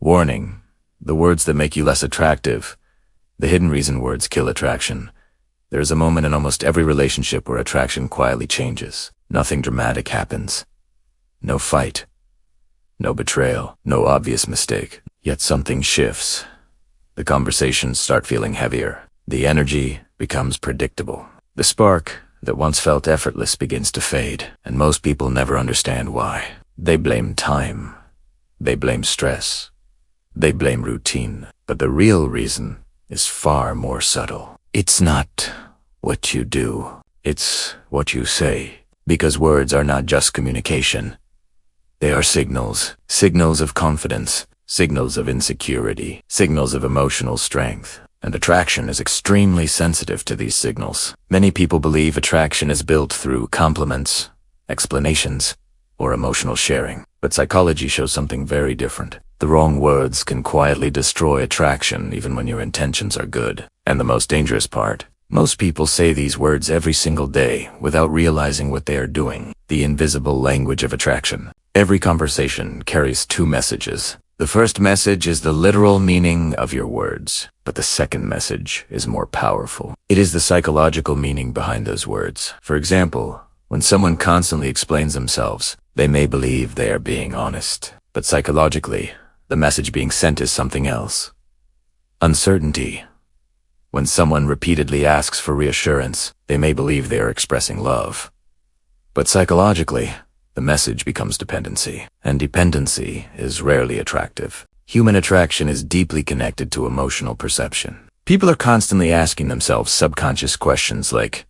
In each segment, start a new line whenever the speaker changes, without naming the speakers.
Warning: the words that make you less attractive, the hidden reason words kill attraction. There is a moment in almost every relationship where attraction quietly changes. Nothing dramatic happens. No fight. No betrayal. No obvious mistake. Yet something shifts. The conversations start feeling heavier. The energy becomes predictable. The spark that once felt effortless begins to fade, and most people never understand why. They blame time. They blame stress. They blame routine. But the real reason is far more subtle. It's not what you do. It's what you say. Because words are not just communication. They are signals. Signals of confidence. Signals of insecurity. Signals of emotional strength. And attraction is extremely sensitive to these signals. Many people believe attraction is built through compliments, explanations, or emotional sharing. But psychology shows something very different. The wrong words can quietly destroy attraction even when your intentions are good. And the most dangerous part, most people say these words every single day without realizing what they are doing. The invisible language of attraction. Every conversation carries two messages. The first message is the literal meaning of your words, but the second message is more powerful. It is the psychological meaning behind those words. For example, when someone constantly explains themselves, they may believe they are being honest, but psychologically, the message being sent is something else. Uncertainty. When someone repeatedly asks for reassurance, they may believe they are expressing love. But psychologically, the message becomes dependency, and dependency is rarely attractive. Human attraction is deeply connected to emotional perception. People are constantly asking themselves subconscious questions like,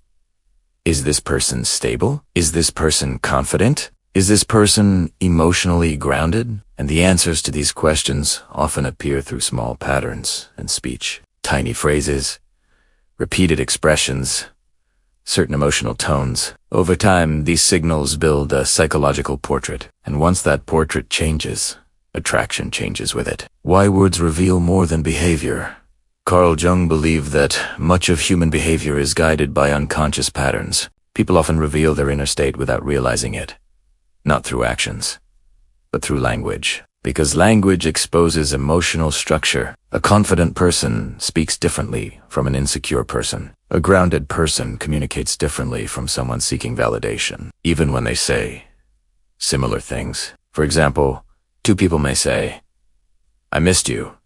is this person stable? Is this person confident? Is this person emotionally grounded? And the answers to these questions often appear through small patterns in speech. Tiny phrases, repeated expressions, certain emotional tones. Over time, these signals build a psychological portrait, and once that portrait changes, attraction changes with it. Why words reveal more than behavior? Carl Jung believed that much of human behavior is guided by unconscious patterns. People often reveal their inner state without realizing it, not through actions, but through language. Because language exposes emotional structure. A confident person speaks differently from an insecure person. A grounded person communicates differently from someone seeking validation, even when they say similar things. For example, two people may say, "I missed you,"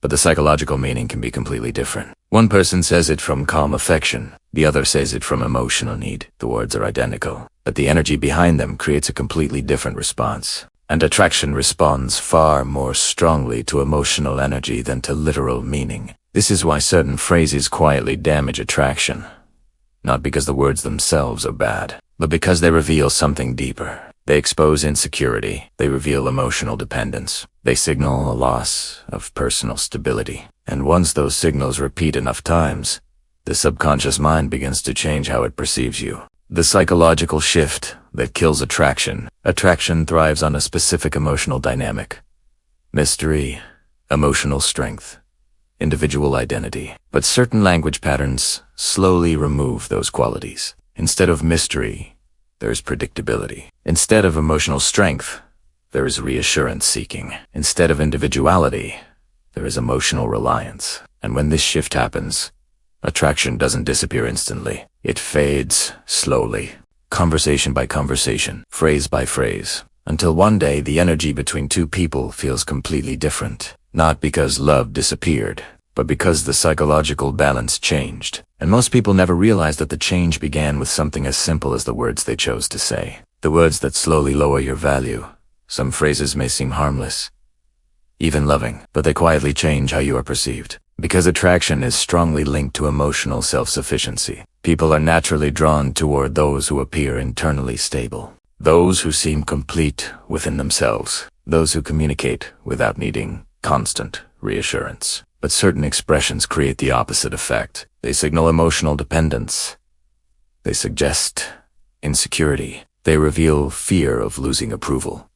but the psychological meaning can be completely different. One person says it from calm affection, the other says it from emotional need. The words are identical, but the energy behind them creates a completely different response. And attraction responds far more strongly to emotional energy than to literal meaning. This is why certain phrases quietly damage attraction. Not because the words themselves are bad, but because they reveal something deeper. They expose insecurity. They reveal emotional dependence. They signal a loss of personal stability. And once those signals repeat enough times, the subconscious mind begins to change how it perceives you. The psychological shift that kills attraction. Attraction thrives on a specific emotional dynamic. Mystery, emotional strength, individual identity. But certain language patterns slowly remove those qualities. Instead of mystery, there's predictability. Instead of emotional strength, there is reassurance seeking. Instead of individuality, there is emotional reliance. And when this shift happens, attraction doesn't disappear instantly. It fades slowly, conversation by conversation, phrase by phrase, until one day the energy between two people feels completely different. Not because love disappeared, but because the psychological balance changed. And most people never realize that the change began with something as simple as the words they chose to say. The words that slowly lower your value. Some phrases may seem harmless, even loving, but they quietly change how you are perceived. Because attraction is strongly linked to emotional self-sufficiency. People are naturally drawn toward those who appear internally stable. Those who seem complete within themselves. Those who communicate without needing constant reassurance. But certain expressions create the opposite effect. They signal emotional dependence. They suggest insecurity. They reveal fear of losing approval.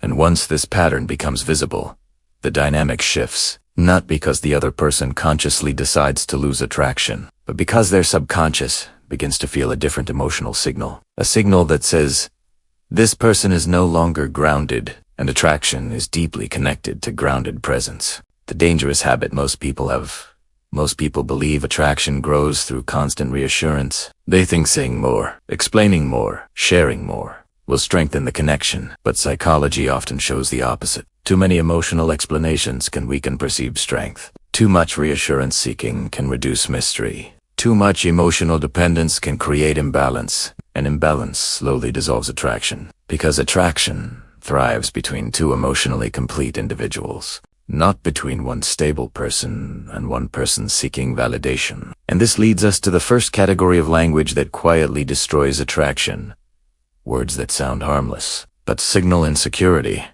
And once this pattern becomes visible, the dynamic shifts. Not because the other person consciously decides to lose attraction, but because their subconscious begins to feel a different emotional signal. A signal that says, this person is no longer grounded, and attraction is deeply connected to grounded presence. The dangerous habit most people have. Most people believe attraction grows through constant reassurance. They think saying more, explaining more, sharing more will strengthen the connection, but psychology often shows the opposite. Too many emotional explanations can weaken perceived strength. Too much reassurance seeking can reduce mystery. Too much emotional dependence can create imbalance, and imbalance slowly dissolves attraction, because attraction thrives between two emotionally complete individuals, not between one stable person and one person seeking validation. And this leads us to the first category of language that quietly destroys attraction. Words that sound harmless, but signal insecurity.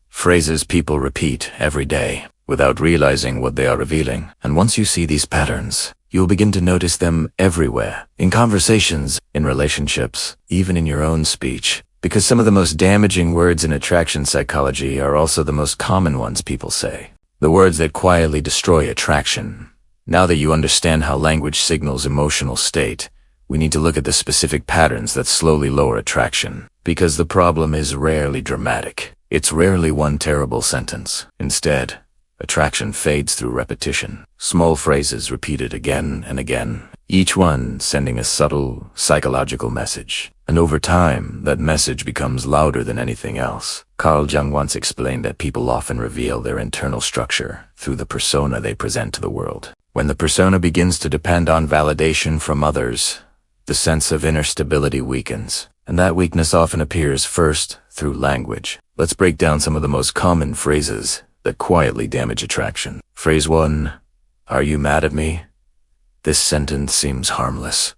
Phrases people repeat every day, without realizing what they are revealing. And once you see these patterns, you'll begin to notice them everywhere. In conversations, in relationships, even in your own speech. Because some of the most damaging words in attraction psychology are also the most common ones people say. The words that quietly destroy attraction. Now that you understand how language signals emotional state, we need to look at the specific patterns that slowly lower attraction. Because the problem is rarely dramatic. It's rarely one terrible sentence. Instead, attraction fades through repetition. Small phrases repeated again and again, each one sending a subtle, psychological message. And over time, that message becomes louder than anything else. Carl Jung once explained that people often reveal their internal structure through the persona they present to the world. When the persona begins to depend on validation from others, the sense of inner stability weakens. And that weakness often appears first through language. Let's break down some of the most common phrases that quietly damage attraction. Phrase 1. Are you mad at me? This sentence seems harmless,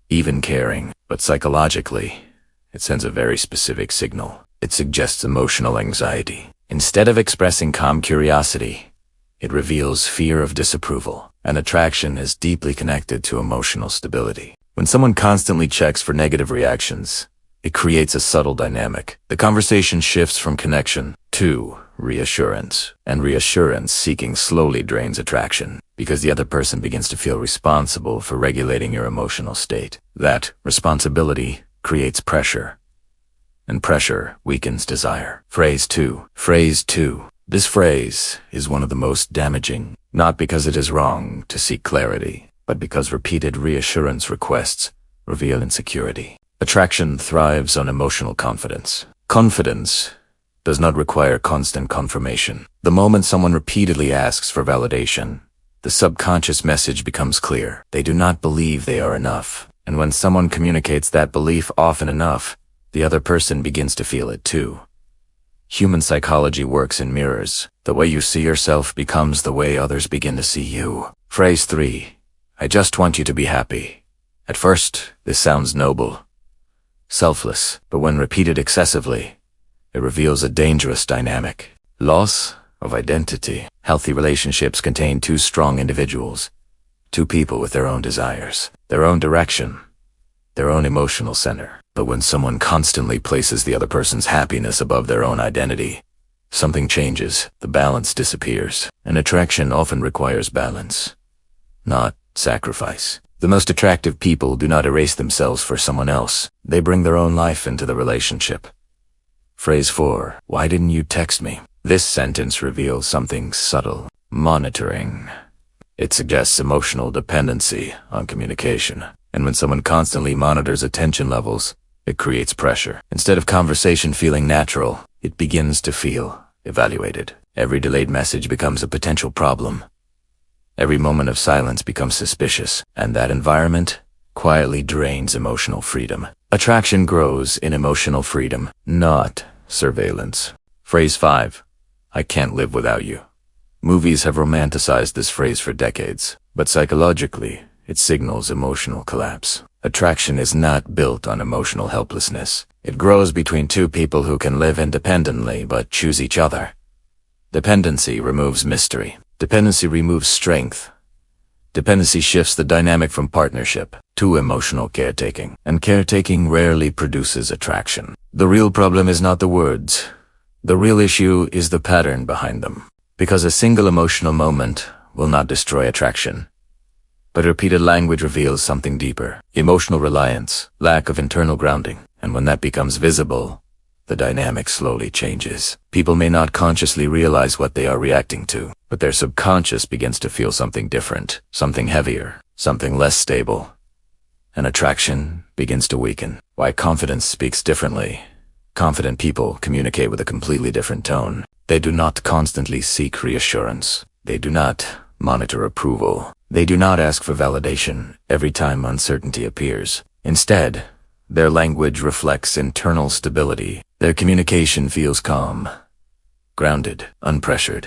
even caring, but psychologically, it sends a very specific signal. It suggests emotional anxiety. Instead of expressing calm curiosity, it reveals fear of disapproval. And attraction is deeply connected to emotional stability. When someone constantly checks for negative reactions, it creates a subtle dynamic. The conversation shifts from connection to reassurance, and reassurance seeking slowly drains attraction, because the other person begins to feel responsible for regulating your emotional state. That responsibility creates pressure, and pressure weakens desire. Phrase 2. Phrase 2. This phrase is one of the most damaging, not because it is wrong to seek clarity, but because repeated reassurance requests reveal insecurity. Attraction thrives on emotional confidence. Confidence does not require constant confirmation. The moment someone repeatedly asks for validation, the subconscious message becomes clear. They do not believe they are enough. And when someone communicates that belief often enough, the other person begins to feel it too. Human psychology works in mirrors. The way you see yourself becomes the way others begin to see you. Phrase 3. I just want you to be happy. At first, this sounds noble, selfless, but when repeated excessively, it reveals a dangerous dynamic. Loss of identity. Healthy relationships contain two strong individuals, two people with their own desires, their own direction, their own emotional center. But when someone constantly places the other person's happiness above their own identity, something changes. The balance disappears. And attraction often requires balance, not sacrifice. The most attractive people do not erase themselves for someone else. They bring their own life into the relationship. Phrase 4. Why didn't you text me? This sentence reveals something subtle. Monitoring. It suggests emotional dependency on communication. And when someone constantly monitors attention levels, it creates pressure. Instead of conversation feeling natural, it begins to feel evaluated. Every delayed message becomes a potential problem. Every moment of silence becomes suspicious, and that environment quietly drains emotional freedom. Attraction grows in emotional freedom, not surveillance. Phrase 5. I can't live without you. Movies have romanticized this phrase for decades, but psychologically, it signals emotional collapse. Attraction is not built on emotional helplessness. It grows between two people who can live independently but choose each other. Dependency removes mystery. Dependency removes strength. Dependency shifts the dynamic from partnership to emotional caretaking, and caretaking rarely produces attraction. The real problem is not the words. The real issue is the pattern behind them. Because a single emotional moment will not destroy attraction, but repeated language reveals something deeper. Emotional reliance, lack of internal grounding, and when that becomes visible, the dynamic slowly changes. People may not consciously realize what they are reacting to, but their subconscious begins to feel something different, something heavier, something less stable. And attraction begins to weaken. Why confidence speaks differently. Confident people communicate with a completely different tone. They do not constantly seek reassurance. They do not monitor approval. They do not ask for validation every time uncertainty appears. Instead, their language reflects internal stability. Their communication feels calm, grounded, unpressured,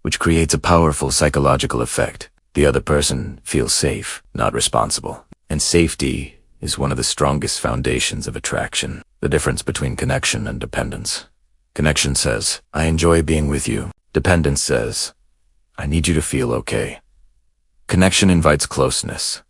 which creates a powerful psychological effect. The other person feels safe, not responsible. And safety is one of the strongest foundations of attraction. The difference between connection and dependence. Connection says, I enjoy being with you. Dependence says, I need you to feel okay. Connection invites closeness.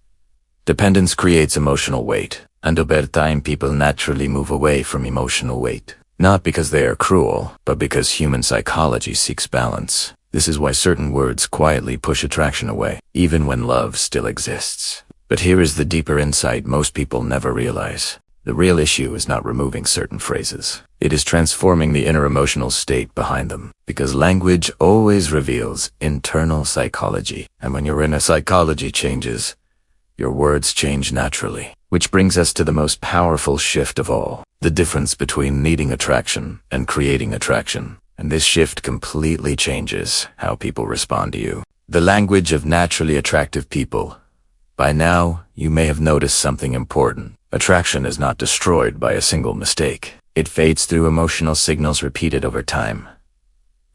Dependence creates emotional weight, and over time people naturally move away from emotional weight. Not because they are cruel, but because human psychology seeks balance. This is why certain words quietly push attraction away, even when love still exists. But here is the deeper insight most people never realize. The real issue is not removing certain phrases. It is transforming the inner emotional state behind them. Because language always reveals internal psychology. And when your inner psychology changes, your words change naturally. Which brings us to the most powerful shift of all. The difference between needing attraction and creating attraction. And this shift completely changes how people respond to you. The language of naturally attractive people. By now, you may have noticed something important. Attraction is not destroyed by a single mistake. It fades through emotional signals repeated over time.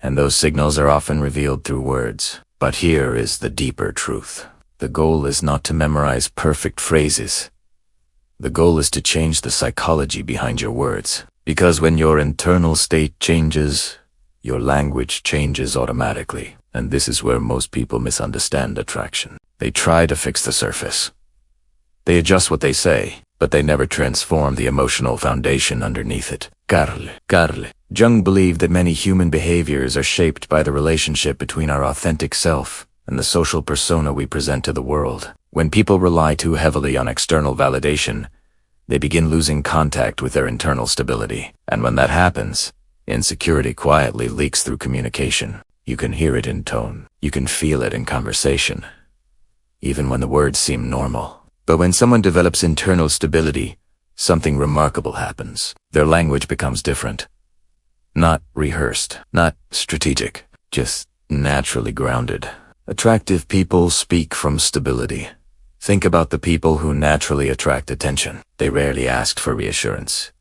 And those signals are often revealed through words. But here is the deeper truth. The goal is not to memorize perfect phrases. The goal is to change the psychology behind your words. Because when your internal state changes, your language changes automatically. And this is where most people misunderstand attraction. They try to fix the surface. They adjust what they say, but they never transform the emotional foundation underneath it. Carl Jung believed that many human behaviors are shaped by the relationship between our authentic self and the social persona we present to the world. When people rely too heavily on external validation, they begin losing contact with their internal stability. And when that happens, insecurity quietly leaks through communication. You can hear it in tone. You can feel it in conversation, even when the words seem normal. But when someone develops internal stability, something remarkable happens. Their language becomes different. Not rehearsed, not strategic, just naturally grounded. Attractive people speak from stability. Think about the people who naturally attract attention. They rarely ask for reassurance.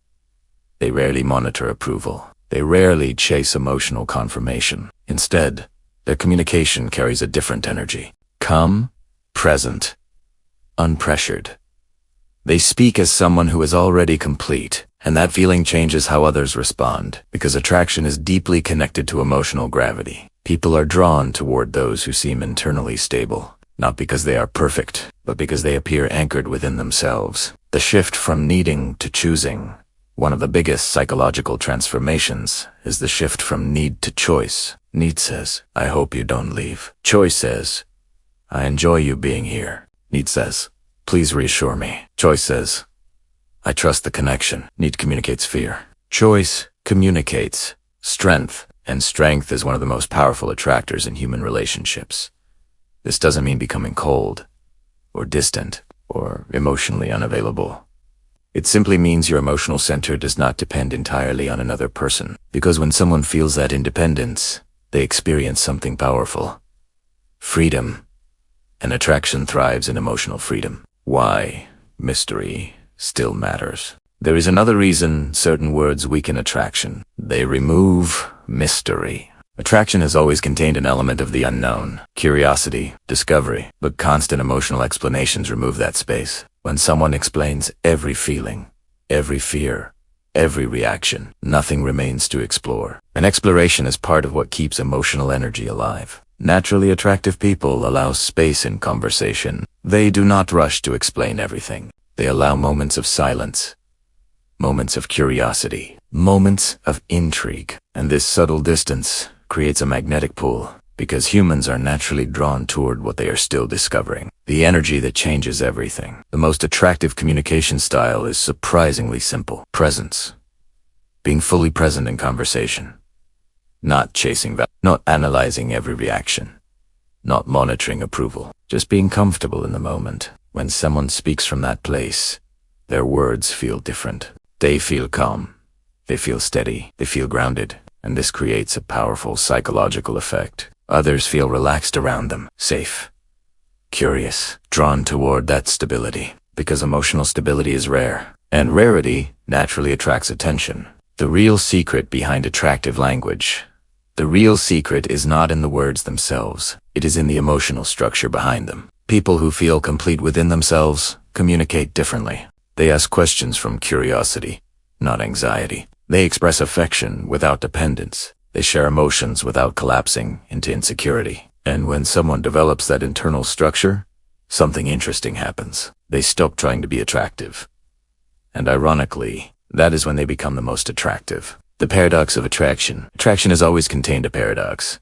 They rarely monitor approval. They rarely chase emotional confirmation. Instead, their communication carries a different energy. Calm, present, unpressured. They speak as someone who is already complete, and that feeling changes how others respond, because attraction is deeply connected to emotional gravity. People are drawn toward those who seem internally stable, not because they are perfect, but because they appear anchored within themselves. The shift from needing to choosing. One of the biggest psychological transformations is the shift from need to choice. Need says, I hope you don't leave. Choice says, I enjoy you being here. Need says, please reassure me. Choice says, I trust the connection. Need communicates fear. Choice communicates strength, and strength is one of the most powerful attractors in human relationships. This doesn't mean becoming cold, or distant, or emotionally unavailable. It simply means your emotional center does not depend entirely on another person. Because when someone feels that independence, they experience something powerful. Freedom. And attraction thrives in emotional freedom. Why? Mystery still matters. There is another reason certain words weaken attraction. They remove mystery. Attraction has always contained an element of the unknown, curiosity, discovery, but constant emotional explanations remove that space. When someone explains every feeling, every fear, every reaction, nothing remains to explore. An exploration is part of what keeps emotional energy alive. Naturally attractive people allow space in conversation. They do not rush to explain everything. They allow moments of silence, moments of curiosity, moments of intrigue. And this subtle distance creates a magnetic pull, because humans are naturally drawn toward what they are still discovering. The energy that changes everything. The most attractive communication style is surprisingly simple. Presence. Being fully present in conversation. Not chasing value, not analyzing every reaction, not monitoring approval, just being comfortable in the moment. When someone speaks from that place, their words feel different. They feel calm, they feel steady, they feel grounded, and this creates a powerful psychological effect. Others feel relaxed around them, safe, curious, drawn toward that stability, because emotional stability is rare, and rarity naturally attracts attention. The real secret behind attractive language. The real secret is not in the words themselves, it is in the emotional structure behind them. People who feel complete within themselves communicate differently. They ask questions from curiosity, not anxiety. They express affection without dependence. They share emotions without collapsing into insecurity. And when someone develops that internal structure, something interesting happens. They stop trying to be attractive. And ironically, that is when they become the most attractive. The paradox of attraction. Attraction has always contained a paradox.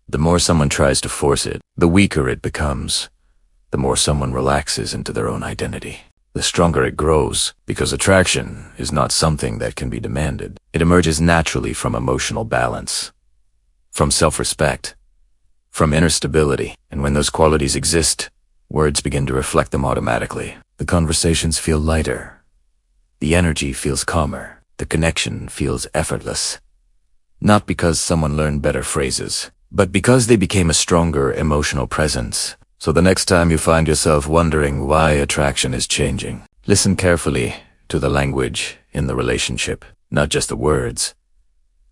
The more someone tries to force it, the weaker it becomes. The more someone relaxes into their own identity, the stronger it grows, because attraction is not something that can be demanded. It emerges naturally from emotional balance, from self-respect, from inner stability. And when those qualities exist, words begin to reflect them automatically. The conversations feel lighter. The energy feels calmer. The connection feels effortless. Not because someone learned better phrases, but because they became a stronger emotional presence. So the next time you find yourself wondering why attraction is changing, listen carefully to the language in the relationship, not just the words,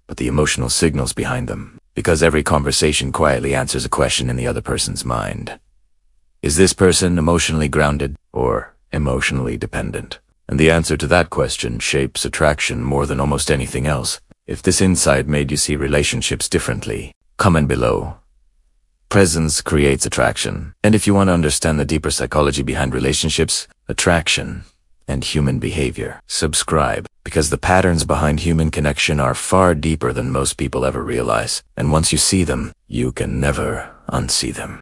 but the emotional signals behind them. Because every conversation quietly answers a question in the other person's mind. Is this person emotionally grounded or emotionally dependent? And the answer to that question shapes attraction more than almost anything else. If this insight made you see relationships differently, comment below. Presence creates attraction. And if you want to understand the deeper psychology behind relationships, attraction, and human behavior, subscribe, because the patterns behind human connection are far deeper than most people ever realize. And once you see them, you can never unsee them.